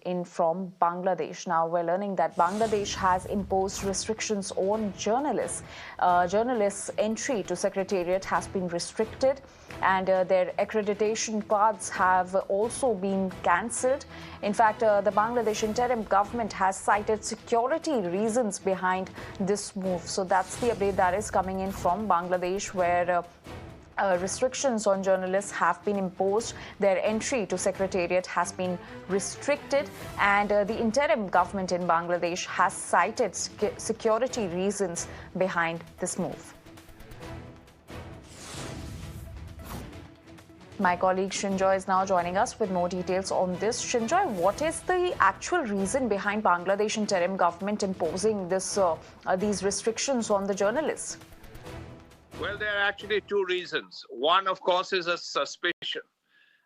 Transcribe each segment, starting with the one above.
in from Bangladesh. Now, we're learning that Bangladesh has imposed restrictions on journalists. Journalists' entry to Secretariat has been restricted, and their accreditation cards have also been cancelled. In fact, the Bangladesh interim government has cited security reasons behind this move. So that's the update that is coming in from Bangladesh, where restrictions on journalists have been imposed. Their entry to Secretariat has been restricted, and the interim government in Bangladesh has cited security reasons behind this move. My colleague Shinjoy is now joining us with more details on this. Shinjoy, what is the actual reason behind Bangladesh interim government imposing these restrictions on the journalists? Well, there are actually two reasons. One, of course, is a suspicion.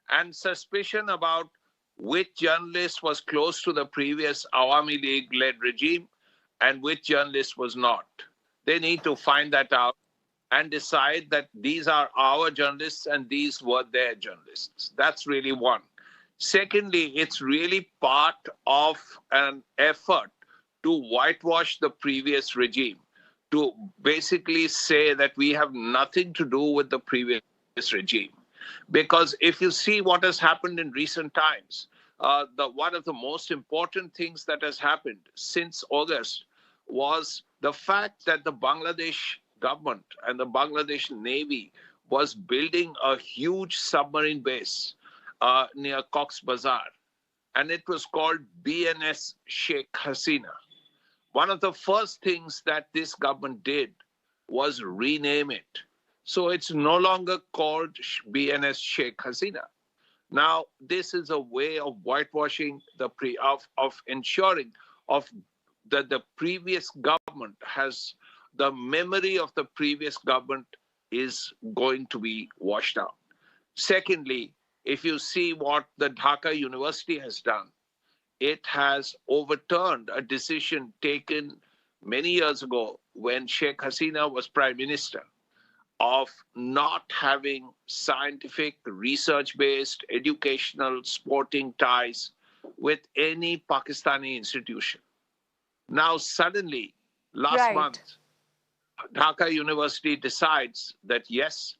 And suspicion about which journalist was close to the previous Awami League-led regime and which journalist was not. They need to find that out and decide that these are our journalists and these were their journalists. That's really one. Secondly, it's really part of an effort to whitewash the previous regime, to basically say that we have nothing to do with the previous regime. Because if you see what has happened in recent times, one of the most important things that has happened since August was the fact that the Bangladesh government and the Bangladesh Navy was building a huge submarine base near Cox's Bazar. And it was called BNS Sheikh Hasina. One of the first things that this government did was rename it. So it's no longer called BNS Sheikh Hasina. Now, this is a way of whitewashing of ensuring that the previous government has the memory of the previous government is going to be washed out. Secondly, if you see what the Dhaka University has done, it has overturned a decision taken many years ago when Sheikh Hasina was Prime Minister of not having scientific, research-based, educational, sporting ties with any Pakistani institution. Now, suddenly, last month, Dhaka University decides that, yes,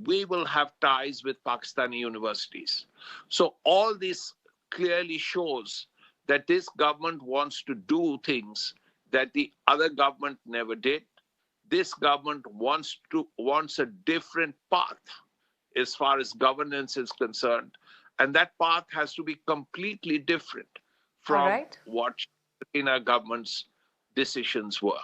we will have ties with Pakistani universities. So all this clearly shows that this government wants to do things that the other government never did. This government wants a different path as far as governance is concerned. And that path has to be completely different from what China government's decisions were.